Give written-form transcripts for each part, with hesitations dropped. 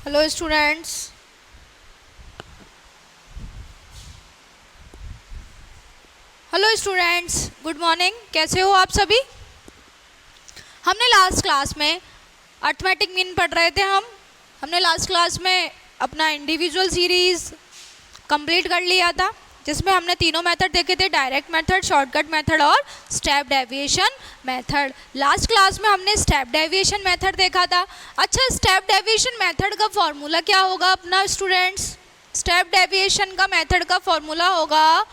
Hello students, good morning. कैसे हो आप सभी? हमने लास्ट क्लास में अर्थमेटिक मीन पढ़ रहे थे। हमने लास्ट क्लास में अपना इंडिविजुअल सीरीज कंप्लीट कर लिया था, जिसमें हमने तीनों मेथड देखे थे, डायरेक्ट मेथड, शॉर्टकट मेथड और step deviation method. Last class में हमने स्टेप डेविएशन मेथड देखा था। अच्छा, स्टेप डेविएशन मेथड का फॉर्मूला क्या होगा अपना स्टूडेंट्स? स्टेप डेविएशन का मेथड का फॉर्मूला होगा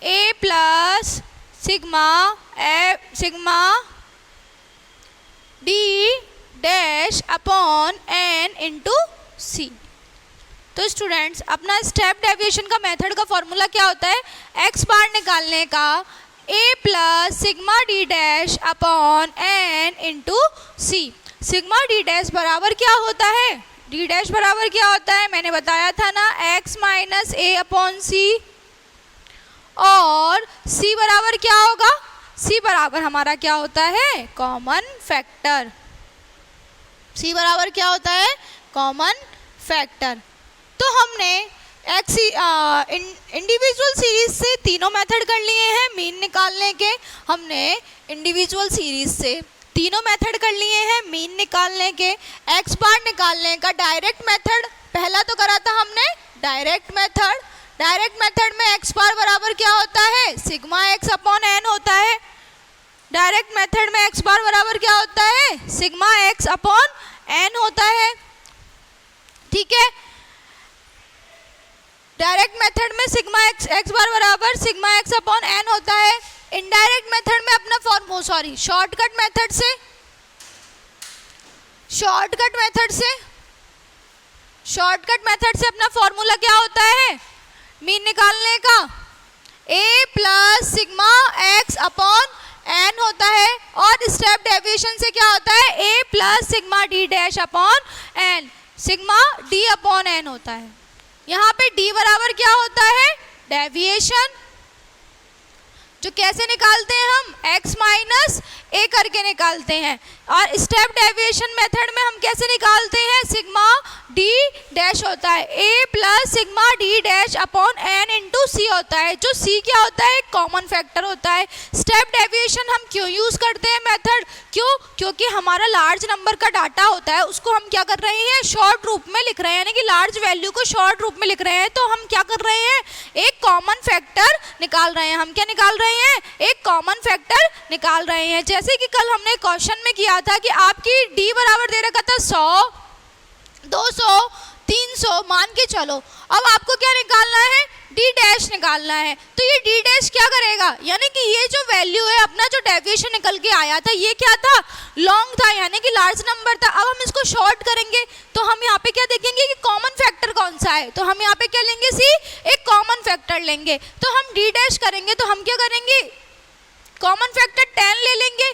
a plus sigma d dash upon n into c. तो स्टूडेंट्स, अपना स्टेप डेविएशन का मेथड का फॉर्मूला क्या होता है? x बार निकालने का a plus sigma d dash upon n into C. Sigma d dash बराबर क्या होता है? डी डैश बराबर क्या होता है? मैंने बताया था ना, x माइनस a अपॉन सी। और c बराबर क्या होगा? c बराबर हमारा क्या होता है? Common factor. c बराबर क्या होता है? Common factor. तो हमने इंडिविजुअल सीरीज से तीनों मेथड कर लिए हैं मीन निकालने के। हमने इंडिविजुअल सीरीज से तीनों मेथड कर लिए हैं मीन निकालने के। एक्स बार निकालने का डायरेक्ट मेथड पहला तो करा था हमने, डायरेक्ट मेथड। डायरेक्ट मेथड में एक्स बार बराबर क्या होता है? सिग्मा एक्स अपॉन एन होता है। डायरेक्ट मेथड में एक्स बार बराबर क्या होता है? सिग्मा एक्स अपॉन एन होता है। ठीक है, डायरेक्ट मेथड में सिग्मा एक्स बार बराबर सिग्मा एक्स अपॉन एन होता है। इनडायरेक्ट मेथड में अपना शॉर्टकट मेथड से अपना फॉर्मूला क्या होता है मीन निकालने का? a plus sigma x upon n होता है। और स्टेप डेविएशन से क्या होता है? a plus sigma d dash upon n, sigma d upon n होता है। यहाँ पे d बराबर क्या होता है? डेविएशन, जो कैसे निकालते हैं हम? x माइनस a करके निकालते हैं। और स्टेप डेविएशन मेथड में हम कैसे निकालते हैं? सिग्मा d डैश होता है, a plus sigma d dash upon n into c होता है, जो c क्या होता है? कॉमन फैक्टर होता है। स्टेप डेविएशन हम क्यों यूज़ करते हैं मेथड? क्योंकि हमारा लार्ज नंबर का डाटा होता है, उसको हम क्या कर रहे हैं? शॉर्ट रूप में लिख रहे हैं, यानी कि लार्ज वैल्यू को शॉर्ट रूप में लिख रहे हैं। तो हम क्या कर रहे हैं? एक कॉमन फैक्टर निकाल रहे हैं। हम क्या निकाल रहे हैं? एक कॉमन फैक्टर निकाल रहे हैं। जैसे कि कल हमने क्वेश्चन में किया था कि आपकी d बराबर दे रखा था 100, 200, 300 मान के चलो। अब आपको क्या निकालना है? d डैश निकालना है। तो ये d डैश क्या करेगा? यानी कि ये जो वैल्यू है, अपना जो डेविएशन निकल के आया था, ये क्या था? लॉन्ग था, यानी कि लार्ज नंबर था। अब हम इसको शॉर्ट करेंगे तो हम यहाँ पे क्या देखेंगे कि कॉमन फैक्टर कौन सा है? तो हम यहाँ पे क्या लेंगे? सी, एक कॉमन फैक्टर लेंगे। तो हम d डैश करेंगे तो हम क्या करेंगे? कॉमन फैक्टर 10 ले लेंगे।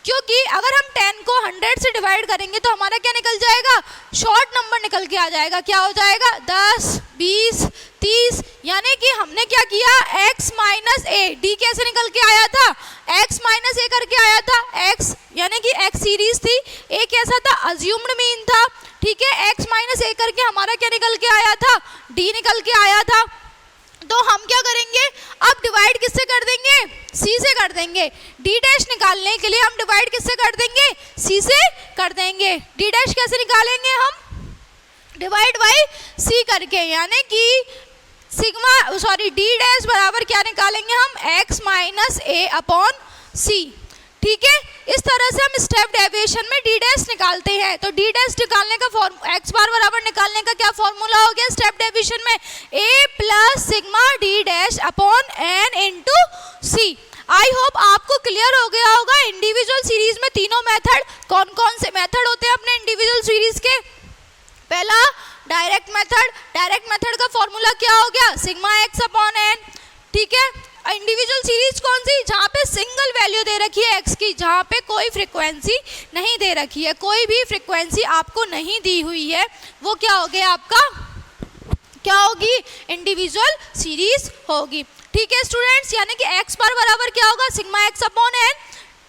क्योंकि अगर हम 10 को 100 से डिवाइड करेंगे तो हमारा क्या निकल जाएगा? शॉर्ट नंबर निकल के आ जाएगा। क्या हो जाएगा? 10, 20, 30। यानी कि हमने क्या किया? x माइनस ए, डी कैसे निकल के आया था? x माइनस ए करके आया था। x यानी कि x सीरीज थी, a कैसा था? अज्यूम्ड मीन था। ठीक है, x माइनस ए करके हमारा क्या निकल के आया था? d निकल के आया था। तो हम क्या करेंगे? अब डिवाइड किससे कर देंगे? c से कर देंगे। d डैश निकालने के लिए हम डिवाइड किससे कर देंगे? c से कर देंगे। d डैश कैसे निकालेंगे हम? डिवाइड बाई c करके, यानी कि d डैश बराबर क्या निकालेंगे हम? x minus a upon c। ठीक है, इस तरह से हम स्टेप डेविएशन में d डैश निकालते हैं। तो d डैश निकालने का x बार बराबर निकालने का क्या फॉर्मूला हो गया स्टेप डेविएशन में? a plus sigma d dash upon n into C. I hope आपको क्लियर हो गया होगा इंडिविजुअल सीरीज में तीनों मेथड। कौन कौन से मेथड होते हैं अपने इंडिविजुअल सीरीज के? पहला डायरेक्ट मेथड का फॉर्मूला क्या हो गया? Sigma x upon n. ठीक है, इंडिविजुअल सीरीज कौन सी? जहाँ पे सिंगल वैल्यू दे रखी है x की, जहाँ पे कोई फ्रीक्वेंसी नहीं दे रखी है, कोई भी फ्रीक्वेंसी आपको नहीं दी हुई है, वो क्या हो गया आपका? क्या होगी? इंडिविजुअल सीरीज होगी। ठीक है स्टूडेंट्स, यानी कि x बार बराबर क्या होगा? Sigma x upon n.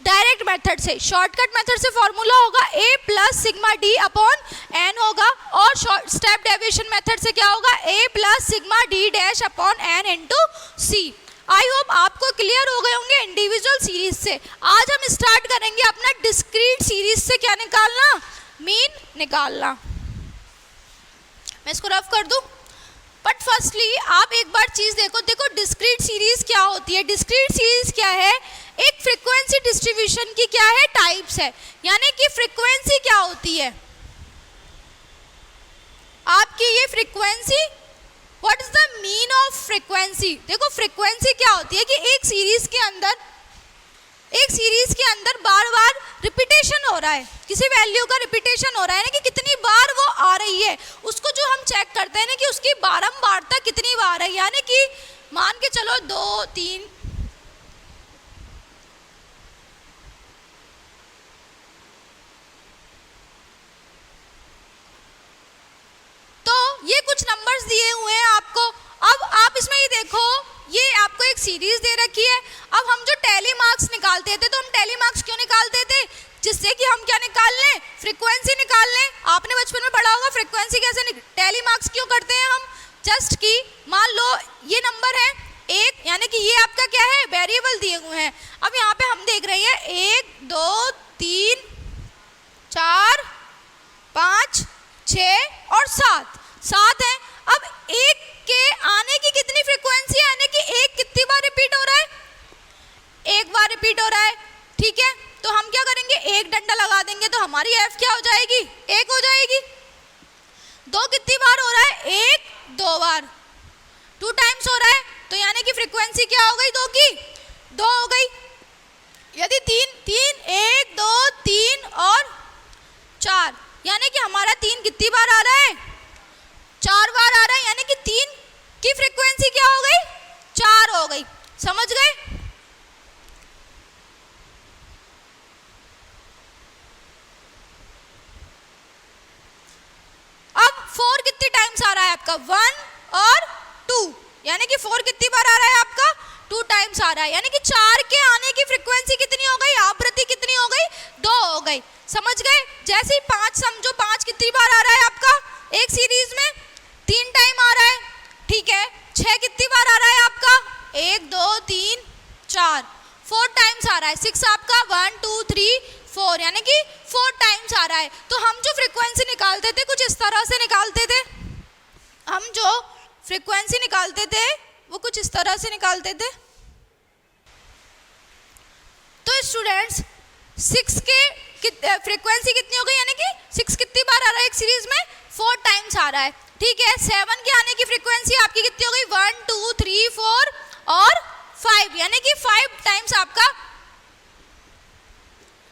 Direct method से, शॉर्टकट मेथड से फॉर्मूला होगा a plus sigma d upon n होगा, और शॉर्ट स्टेप डेविएशन मेथड से क्या होगा, a plus sigma d dash upon n into c। I hope आपको क्लियर हो गए होंगे इंडिविजुअल सीरीज से। आज हम स्टार्ट करेंगे अपना डिस्क्रीट सीरीज से क्या निकालना, मीन निकालना। मैं इसको रफ कर दूं, बट फर्स्टली आप एक बार चीज देखो डिस्क्रीट सीरीज क्या होती है। डिस्क्रीट सीरीज क्या है, एक फ्रीक्वेंसी डिस्ट्रीब्यूशन की क्या है, टाइप्स है। यानी कि फ्रीक्वेंसी क्या होती है आपकी, ये frequency, what is the mean of frequency. देखो फ्रीक्वेंसी क्या होती है कि एक सीरीज के अंदर बार बार रिपीटेशन हो रहा है, किसी वैल्यू का रिपीटेशन हो रहा है ना, कि कितनी बार वो आ रही है, उसको जो हम चेक करते हैं ना कि उसकी बारंबारता कितनी बार है। यानी कि मान के चलो 2 3, तो ये कुछ नंबर्स दिए हुए हैं आपको। अब आप इसमें ये देखो, ये आपको एक सीरीज दे रखी है। अब हम जो टैली मार्क्स निकालते थे, तो हम टैली मार्क्स क्यों निकालते थे, जिससे कि हम क्या निकाल लें, फ्रीक्वेंसी निकाल लें। आपने बचपन में पढ़ा होगा फ्रीक्वेंसी कैसे टैली मार्क्स क्यों करते हैं हम, जस्ट कि मान लो ये नंबर है 1, यानी कि ये आपका क्या है, वेरिएबल दिए हुए हैं। अब यहाँ पे हम देख रहे हैं 1 2 3 4 5 6 और 7 है। अब 1 के आने की कितनी फ्रीक्वेंसी है, यानी कि 1 कितनी बार रिपीट हो रहा है, 1 बार रिपीट हो रहा है, ठीक है। तो हम क्या करेंगे, एक डंडा लगा देंगे तो हमारी f क्या हो जाएगी, 1 हो जाएगी। 2 कितनी बार हो रहा है, 1 2 बार, 2 टाइम्स हो रहा है, तो यानी कि फ्रीक्वेंसी क्या हो गई, 2 की 2 हो गई। यदि 3 1 2 3 और 4, यानी कि हमारा 3 कितनी बार आ रहा है, 4 बार आ रहा है, यानी कि 3 की फ्रीक्वेंसी क्या हो गई, 4 हो गई। समझ गए। अब 4 कितनी टाइम्स आ रहा है आपका, 1 और 2, यानी कि 4 कितनी बार आ रहा है आपका, 2 टाइम्स आ रहा है, यानी कि 4 के आने की फ्रीक्वेंसी कितनी हो गई, आवृत्ति कितनी हो गई, 2 हो गई। समझ गए। जैसे ही 5 समझो, 5 कितनी बार आ रहा है आपका एक सीरीज में, 3 टाइम आ रहा है, ठीक है। 6 कितनी बार आ रहा है आपका, 1 2 3 4, 4 टाइम्स आ रहा है। 6 आपका 1 2 3 4, यानी कि 4 टाइम्स आ रहा है। तो हम जो फ्रीक्वेंसी निकालते थे कुछ इस तरह से निकालते थे, हम जो फ्रीक्वेंसी निकालते थे वो कुछ इस तरह से निकालते थे। तो स्टूडेंट्स 6 के फ्रीक्वेंसी कितनी हो गई, यानी कि 6 कितनी बार आ रहा है एक सीरीज में, 4 टाइम्स आ रहा है, ठीक है। 7 के आने की फ्रीक्वेंसी आपकी कितनी हो गई, 1 2 3 4 और 5, यानी कि 5 टाइम्स आपका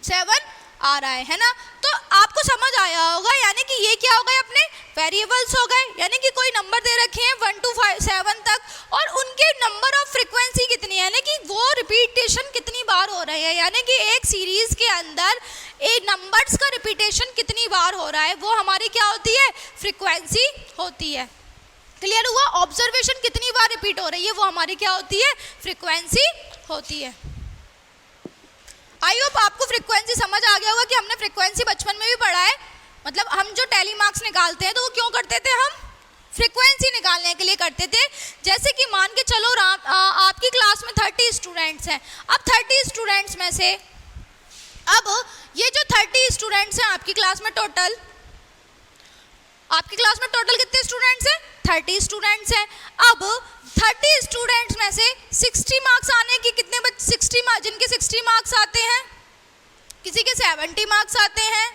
7 आ रहा है ना। तो आपको समझ आया होगा, यानी कि ये क्या हो गए, अपने वेरिएबल्स हो गए, यानी कि कोई नंबर दे रखे हैं 1 to 7 तक, और उनके नंबर ऑफ फ्रीक्वेंसी कितनी है, यानी कि वो रिपीटेशन कितनी बार हो रहे हैं, यानी कि एक सीरीज के अंदर एक नंबर्स का रिपीटेशन कितनी बार हो रहा है, वो हमारी क्या होती है, फ्रीक्वेंसी होती है। क्लियर हुआ। ऑब्जर्वेशन कितनी बार रिपीट हो रही है, वो हमारी क्या होती है, फ्रीक्वेंसी होती है। आई होप आपको फ्रीक्वेंसी समझ आ गया होगा कि हमने फ्रीक्वेंसी बचपन में भी पढ़ा है। मतलब हम जो टैली मार्क्स निकालते हैं तो वो क्यों करते थे, हम फ्रीक्वेंसी निकालने के लिए करते थे। जैसे कि मान के चलो आपकी क्लास में 30 स्टूडेंट्स हैं। अब 30 स्टूडेंट्स में से, अब ये जो 30 स्टूडेंट्स हैं आपकी क्लास में टोटल, आपकी क्लास में टोटल कितने स्टूडेंट्स हैं, 30 स्टूडेंट्स हैं। अब 30 स्टूडेंट्स में से 60 मार्क्स आने की कितने 60 मार्क्स, जिनके 60 मार्क्स आते हैं, किसी के 70 मार्क्स आते हैं,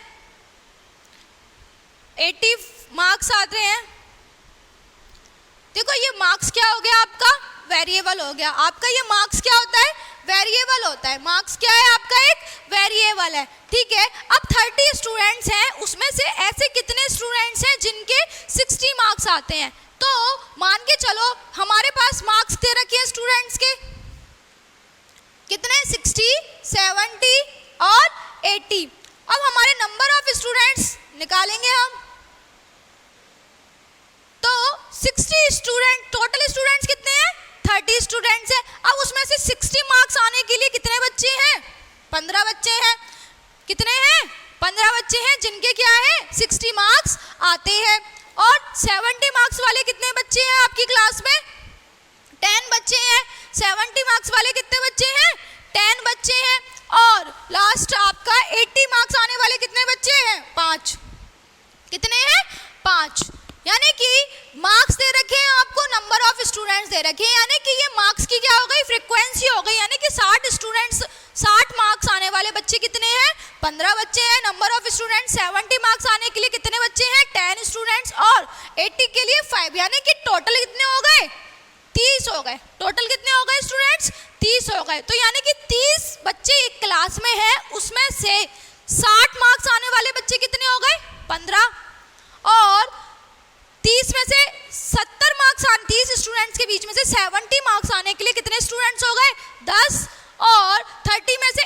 80 मार्क्स आते हैं। देखो ये मार्क्स क्या हो गया आपका, वेरिएबल हो गया। आपका ये मार्क्स क्या होता है, वेरिएबल होता है। मार्क्स क्या है आपका, एक वेरिएबल है, ठीक है। अब 30 स्टूडेंट्स हैं, उसमें से ऐसे कितने स्टूडेंट्स हैं जिनके 60 मार्क्स आते हैं। तो मान के चलो हमारे पास मार्क्स दे रखे हैं स्टूडेंट्स के कितने, 60 70 और 80। अब हमारे नंबर ऑफ स्टूडेंट्स निकालेंगे हम, तो 60 स्टूडेंट, टोटल स्टूडेंट्स कितने हैं, 30 स्टूडेंट्स हैं। अब उसमें से 60 मार्क्स आने के लिए कितने बच्चे हैं, 15 बच्चे हैं। कितने हैं, 15 बच्चे हैं जिनके क्या है, 60 मार्क्स आते हैं। और 70 मार्क्स वाले कितने बच्चे हैं आपकी क्लास में? 10 बच्चे हैं। 70 मार्क्स वाले कितने बच्चे हैं? 10 बच्चे हैं। और लास्ट आपका 80 मार्क्स आने वाले कितने बच्चे हैं? 5। कितने हैं? 5। यानी कि मार्क्स दे रखे हैं आपको, नंबर ऑफ स्टूडेंट्स दे रखे हैं, यानी कि ये मार्क्स की क्या हो गई? फ्रीक्वेंसी हो गई। यानी कि 60 स्टूडेंट्स, 60 मार्क्स आने वाले बच्चे कितने हैं? 15 बच्चे हैं। नंबर ऑफ स्टूडेंट्स 70 मार्क्स आने के लिए कितने बच्चे हैं? 10 स्टूडेंट्स। और 80 के लिए 5, यानी कि टोटल कितने हो गए? 30 हो गए। टोटल कितने हो गए स्टूडेंट्स? 30 हो गए। तो यानी कि 30 बच्चे एक क्लास में है, उसमें से 60 मार्क्स आने वाले बच्चे कितने हो गए? 15। और 30 में से 70 मार्क्स 30 स्टूडेंट्स के बीच में से 70 मार्क्स आने के लिए कितने स्टूडेंट्स हो गए? 10। और 30 में से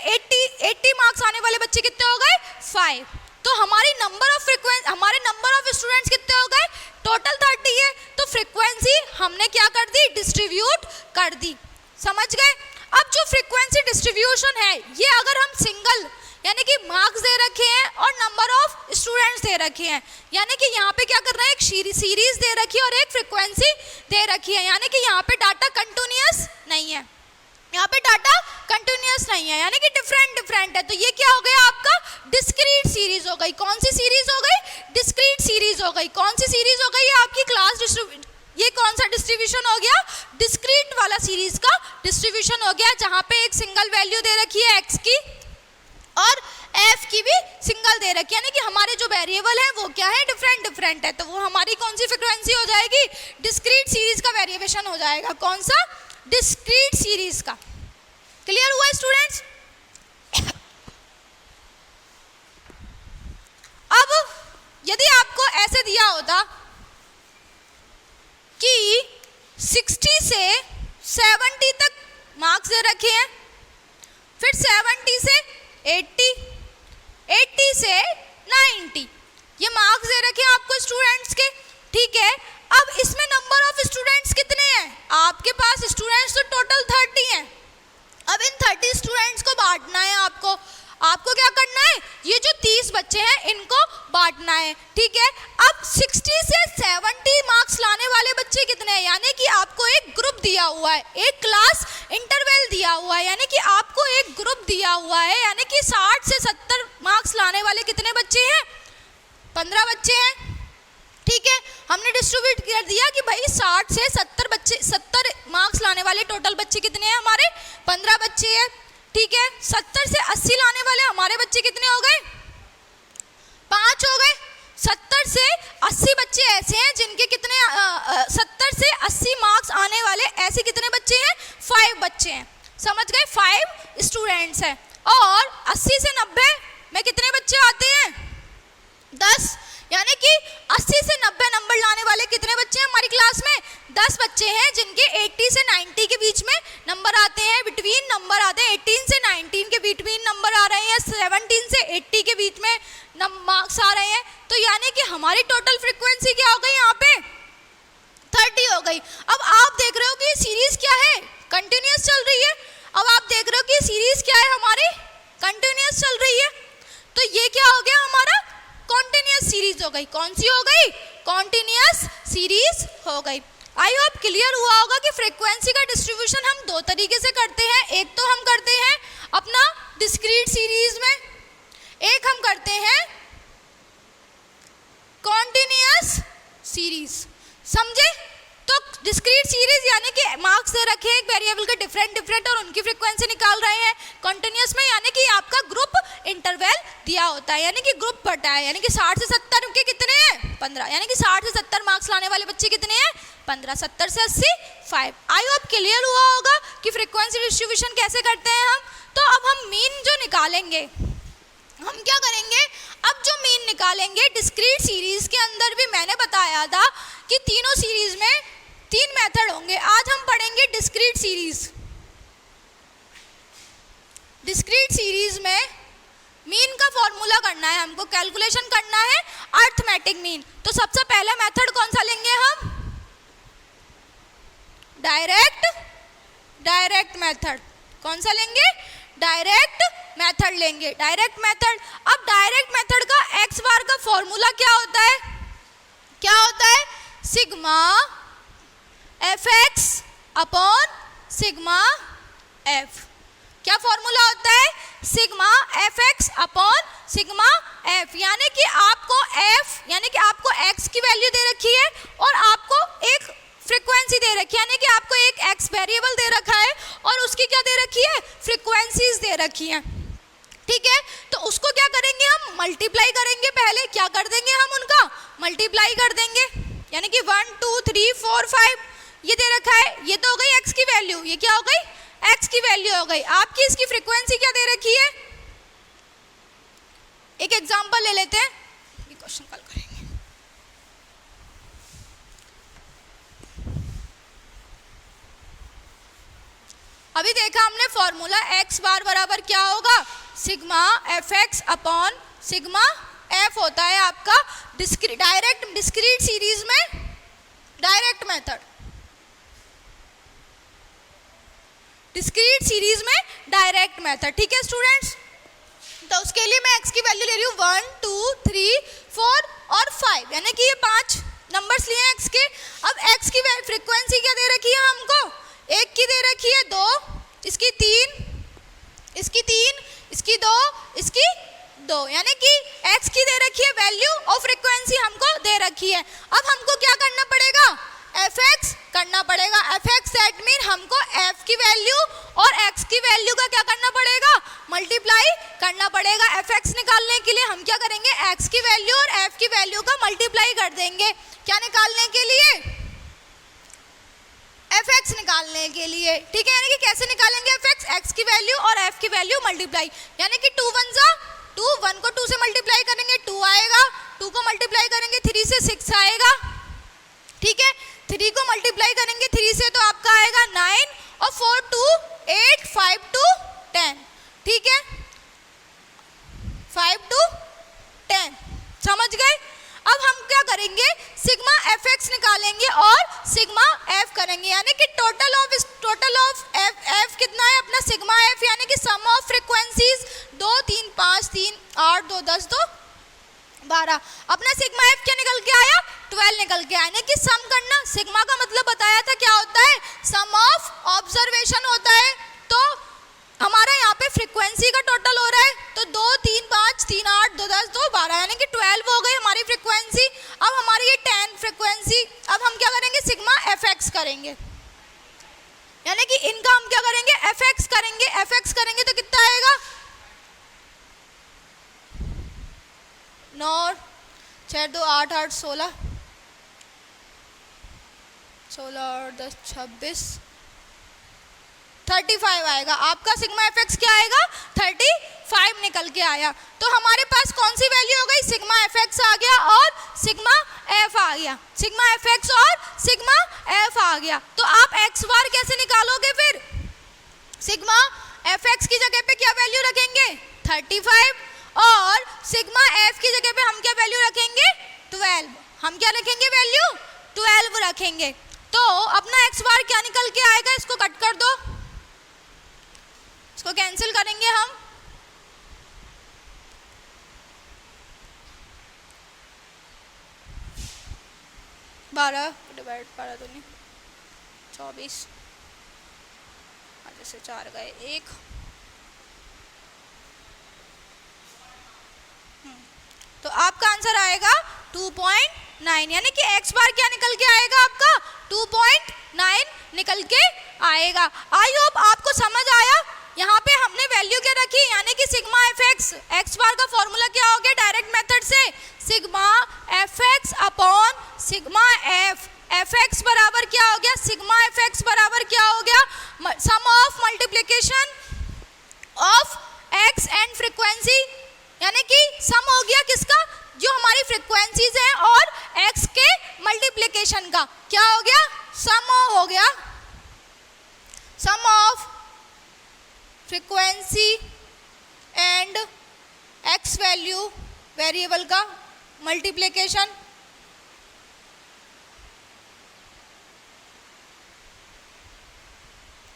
80 मार्क्स आने वाले बच्चे कितने हो गए? 5। तो हमारे नंबर ऑफ स्टूडेंट्स कितने हो गए? टोटल 30 है। तो फ्रीक्वेंसी हमने क्या कर दी? डिस्ट्रीब्यूट कर दी। समझ गए? अब जो फ्रीक्वेंसी डिस्ट्रीब्यूशन है, ये अगर हम सिंगल यानी कि मार्क्स दे रखे हैं और नंबर ऑफ स्टूडेंट्स दे रखे हैं, यानी कि यहाँ पे क्या कर रहे हैं? एक सीरीज दे रखी है और एक फ्रीक्वेंसी दे रखी है, यानी कि यहाँ पे डाटा कंटिन्यूअस नहीं है, यहाँ पे डाटा कंटिन्यूअस नहीं है, यानी कि डिफरेंट है। तो ये क्या हो गया आपका? डिस्क्रीट सीरीज हो गई। कौन सी सीरीज हो गई? डिस्क्रीट सीरीज हो गई। कौन सी सीरीज हो गई? आपकी क्लास डिस्ट्रीब्यूशन। ये कौन सा डिस्ट्रीब्यूशन हो गया? डिस्क्रीट वाला सीरीज का डिस्ट्रीब्यूशन हो गया, जहाँ पे एक सिंगल वैल्यू दे रखी है एक्स की और एफ की भी सिंगल दे रखी है, यानी कि हमारे जो वेरिएबल है वो क्या है? डिफरेंट है। तो वो हमारी कौन सी फ्रीक्वेंसी हो जाएगी? डिस्क्रीट सीरीज का वेरिएशन हो जाएगा। कौन सा? डिस्क्रीट सीरीज का। क्लियर हुआ स्टूडेंट्स? अब यदि आपको ऐसे दिया होता कि 60 से 70 तक मार्क्स दे रखे हैं, फिर 70 से 80, 80 से 90 ये मार्क्स दे रखे हैं आपको स्टूडेंट्स के, ठीक है। अब इसमें नंबर ऑफ स्टूडेंट्स कितने हैं? आपके पास स्टूडेंट्स तो टोटल 30 हैं। अब इन 30 स्टूडेंट्स को बांटना है आपको। आपको क्या करना है? ये जो 30 बच्चे हैं इनको बांटना है, ठीक है। अब 60 से 70 मार्क्स लाने वाले बच्चे कितने हैं? यानी कि आपको एक ग्रुप दिया हुआ है, एक क्लास इंटरवल दिया हुआ है, यानी कि आपको एक ग्रुप दिया हुआ है, यानी कि 60 से 70 मार्क्स लाने वाले कितने बच्चे हैं? 15 बच्चे हैं, ठीक है। हमने डिस्ट्रीब्यूट कर दिया कि भाई 60 से 70 बच्चे, 70 मार्क्स लाने वाले टोटल बच्चे कितने हैं? हमारे 15 बच्चे हैं, ठीक है। 70 से 80 लाने वाले हमारे बच्चे कितने हो गए? 5 हो गए। 70 से 80 बच्चे ऐसे हैं जिनके कितने 70 से 80 मार्क्स आने वाले ऐसे कितने बच्चे हैं? 5 बच्चे हैं। समझ गए? 5 स्टूडेंट्स हैं। और 80 से 90 में कितने बच्चे आते हैं? 10, यानी कि 80 से 90 नंबर लाने वाले कितने बच्चे हैं हमारी क्लास में? 10 बच्चे हैं, जिनके 80 से 90 के बीच में नंबर आते हैं, बिटवीन नंबर आते हैं, 18 से 19 के बिटवीन नंबर आ रहे हैं, 17 से 80 के बीच में मार्क्स आ रहे हैं। तो यानी कि हमारी टोटल फ्रीक्वेंसी क्या हो गई यहाँ पे? 30 हो गई। अब आप देख रहे हो कि ये सीरीज क्या है? कंटिन्यूअस चल रही है। अब आप देख रहे हो कि सीरीज क्या है हमारी? कंटिन्यूअस चल रही है। तो ये क्या हो गया हमारा? कॉन्टिन्यूअस सीरीज हो गई। कौन सी हो गई? कॉन्टिन्यूअस सीरीज हो गई। आई होप क्लियर हुआ होगा कि फ्रीक्वेंसी का डिस्ट्रीब्यूशन हम 2 तरीके से करते हैं। एक तो हम करते हैं अपना डिस्क्रीट सीरीज में, एक हम करते हैं कॉन्टिन्यूअस सीरीज। समझे? तो डिस्क्रीट सीरीज यानी कि मार्क्स दे रखे हैं एक वेरिएबल के डिफरेंट और उनकी फ्रीक्वेंसी निकाल रहे हैं। कॉन्टिन्यूअस में यानी कि आपका ग्रुप इंटरवल दिया होता है, यानी कि ग्रुप बटा है, यानी कि 60 से 70 के कितने हैं? 15, यानी कि 60 से 70 मार्क्स लाने वाले बच्चे कितने हैं? 15। 70 से 80 5। आई होप क्लियर हुआ होगा कि फ्रीक्वेंसी डिस्ट्रीब्यूशन कैसे करते हैं हम। तो अब हम मीन जो निकालेंगे, हम क्या करेंगे? अब जो मीन निकालेंगे डिस्क्रीट सीरीज के अंदर भी मैंने बताया था कि तीनों सीरीज में 3 मेथड होंगे। आज हम पढ़ेंगे डिस्क्रीट सीरीज। डिस्क्रीट सीरीज में मीन का फॉर्मूला करना है, हमको कैलकुलेशन करना है अर्थमेटिक मीन। तो सबसे पहला मेथड कौन सा लेंगे हम? Direct method. कौन सा लेंगे? डायरेक्ट मेथड लेंगे। Direct method. अब डायरेक्ट मेथड का एक्स बार का फॉर्मूला क्या होता है? क्या होता है, sigma F x upon sigma F. क्या फॉर्मूला होता है, sigma F x upon sigma F. यानी कि आपको एफ यानी कि आपको एक्स की वैल्यू दे रखी है और आपको एक फ्रीक्वेंसी दे रखी है, यानी कि आपको एक एक्स वेरिएबल दे रखा है और उसकी क्या दे रखी है, फ्रीक्वेंसीज दे रखी हैं। ठीक है, तो उसको क्या करेंगे हम, मल्टीप्लाई करेंगे। पहले क्या कर देंगे हम, उनका मल्टीप्लाई कर देंगे। यानी कि 1 2 3 4 5 ये दे रखा है, ये तो हो गई एक्स की वैल्यू, ये क्या हो गई, एक्स की वैल्यू हो गई। आपकी इसकी फ्रीक्वेंसी क्या दे रखी है, एक एग्जांपल ले लेते हैं, ये क्वेश्चन कल करेंगे। अभी देखा हमने फॉर्मूला एक्स बार बराबर क्या होगा, sigma F x upon sigma F होता है आपका डायरेक्ट डिस्क्रीट सीरीज में डायरेक्ट मेथड, डिस्क्रीट सीरीज में डायरेक्ट मेथड। ठीक है स्टूडेंट्स, तो उसके लिए मैं एक्स की वैल्यू ले रही हूँ 1 2 3 4 और 5, यानी कि ये 5 नंबर्स लिए हैं एक्स के। अब एक्स की फ्रीक्वेंसी क्या दे रखी है हमको, एक की दे रखी है 2, इसकी 3, इसकी 3, इसकी 2, इसकी 2, यानी कि x की दे रखी है वैल्यू और फ्रीक्वेंसी हमको दे रखी है। अब हमको क्या करना पड़ेगा, fx करना पड़ेगा। fx दैट मीन हमको f की वैल्यू और x की वैल्यू का क्या करना पड़ेगा, मल्टीप्लाई करना पड़ेगा। fx निकालने के लिए हम क्या करेंगे, x की वैल्यू और f की वैल्यू का मल्टीप्लाई कर देंगे। क्या निकालने के लिए, fx निकालने के लिए। ठीक है, यानी कि कैसे निकालेंगे fx, x की वैल्यू और f की वैल्यू मल्टीप्लाई, यानी कि 2 1 जा 2, 1 को 2 से मल्टीप्लाई करेंगे 2 आएगा, 2 को मल्टीप्लाई करेंगे 3 से 6 आएगा। ठीक है, 3 को मल्टीप्लाई करेंगे 3 से तो आपका आएगा 9 और 4 2 8 5 2 10। ठीक है, 5 2 10, समझ गए। अब हम क्या करेंगे, सिग्मा एफ एक्स निकालेंगे और सिग्मा एफ करेंगे, यानी कि टोटल ऑफ एफ कितना है अपना, सिग्मा एफ, यानी कि सम ऑफ फ्रीक्वेंसीज 2 3 5 3 8 2 10 2 12। अपना सिग्मा एफ क्या निकल के आया, 12 निकल के आया। यानी कि सम करना, सिग्मा का मतलब बताया था क्या होता है, सम ऑफ ऑब्जर्वेशन होता है। तो हमारा यहाँ पे फ्रीक्वेंसी का टोटल हो रहा है, तो 2 3 5 3 8 2 10 2 12, यानी कि 12 हो गई हमारी फ्रीक्वेंसी। अब हमारी ये 10 फ्रीक्वेंसी, अब हम क्या करेंगे, सिग्मा एफ एक्स करेंगे, यानी कि इनका हम क्या करेंगे, एफ एक्स करेंगे। एफ एक्स करेंगे तो कितना आएगा, 9 6 2 8 8 16 16 और 10 26 35 आएगा। आपका सिग्मा एफ एक्स क्या आएगा, 35 निकल के आया। तो हमारे पास कौन सी वैल्यू हो गई, सिग्मा एफ एक्स आ गया और सिग्मा एफ आ गया, सिग्मा एफ एक्स और सिग्मा एफ आ गया। तो आप एक्स बार कैसे निकालोगे, फिर सिग्मा एफ एक्स की जगह पे क्या वैल्यू रखेंगे, 35, और सिग्मा एफ की जगह पे हम क्या वैल्यू रखेंगे, 12। हम क्या रखेंगे, वैल्यू 12 रखेंगे। तो अपना एक्स बार क्या निकल के आएगा, इसको कट कर दो, इसको कैंसिल करेंगे हम। बारह डिवाइड 12 दूनी 24, जैसे 4 गए 1। तो आपका आंसर आएगा 2.9, यानी कि एक्स बार क्या निकल के आएगा आपका, 2.9 निकल के आएगा। आई होप आपको समझ आया। यहाँ पे हमने वैल्यू क्या रखी, यानी कि सिग्मा एफ एक्स, एक्स बार का फॉर्मूला क्या हो गया डायरेक्ट मेथड से, sigma F x upon sigma F. F x बराबर क्या हो गया, सिग्मा एफ एक्स बराबर क्या हो गया, sum of multiplication of x and frequency, यानी कि सम हो गया किसका, जो हमारी फ्रीक्वेंसीज हैं और एक्स के मल्टीप्लिकेशन का क्या हो गया, सम हो गया, sum of frequency and x value variable का मल्टीप्लिकेशन।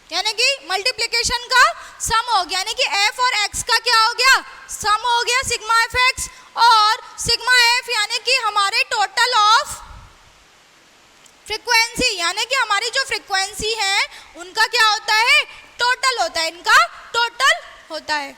यानी कि मल्टीप्लिकेशन का सम हो गया, यानी कि एफ और एक्स का क्या हो गया, सम हो गया सिग्मा एफ एक्स, और सिग्मा एफ यानी कि हमारे टोटल ऑफ फ्रीक्वेंसी, यानी कि हमारी जो फ्रीक्वेंसी है उनका क्या होता है, टोटल होता है, इनका टोटल होता है।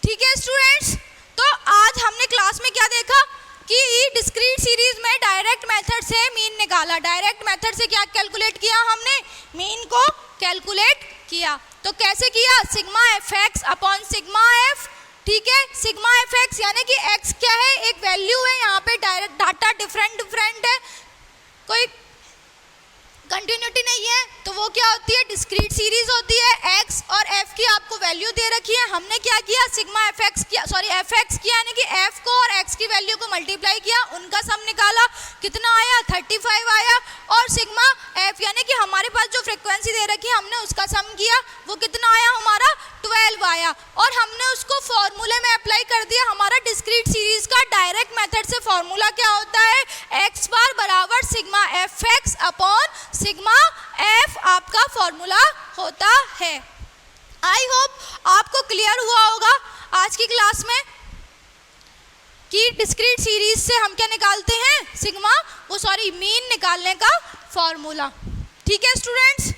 ठीक है स्टूडेंट्स, तो आज हमने क्लास में क्या देखा कि डिस्क्रीट सीरीज में डायरेक्ट मेथड से मीन निकाला। डायरेक्ट मेथड से क्या कैलकुलेट किया हमने, मीन को कैलकुलेट किया। तो कैसे किया, sigma F x upon sigma F. ठीक है, सिग्मा एफ एक्स यानी कि एक्स क्या है, एक वैल्यू है, यहाँ पे डायरेक्ट डाटा डिफरेंट है, कोई कंटिन्यूटी नहीं है, तो वो क्या होती है, डिस्क्रीट सीरीज होती है। एक्स और एफ की आपको वैल्यू दे रखी है, हमने क्या किया, सिग्मा एफ एक्स किया, सॉरी एफ एक्स किया, यानी कि एफ को और एक्स की वैल्यू को मल्टीप्लाई किया, उनका सम निकाला, कितना आया, 35 आया। और सिग्मा एफ यानी कि हमारे पास जो फ्रीक्वेंसी दे रखी है हमने उसका सम किया, वो कितना आया, हमारा 12 आया। और हमने उसको फॉर्मूले में अप्लाई कर दिया। हमारा डिस्क्रीट सीरीज का डायरेक्ट मेथड से फॉर्मूला क्या होता है, एक्स बार बराबर sigma F x upon sigma F आपका फॉर्मूला होता है। आई होप आपको क्लियर हुआ होगा आज की क्लास में कि डिस्क्रीट सीरीज से हम क्या निकालते हैं, मीन निकालने का फॉर्मूला। ठीक है स्टूडेंट्स।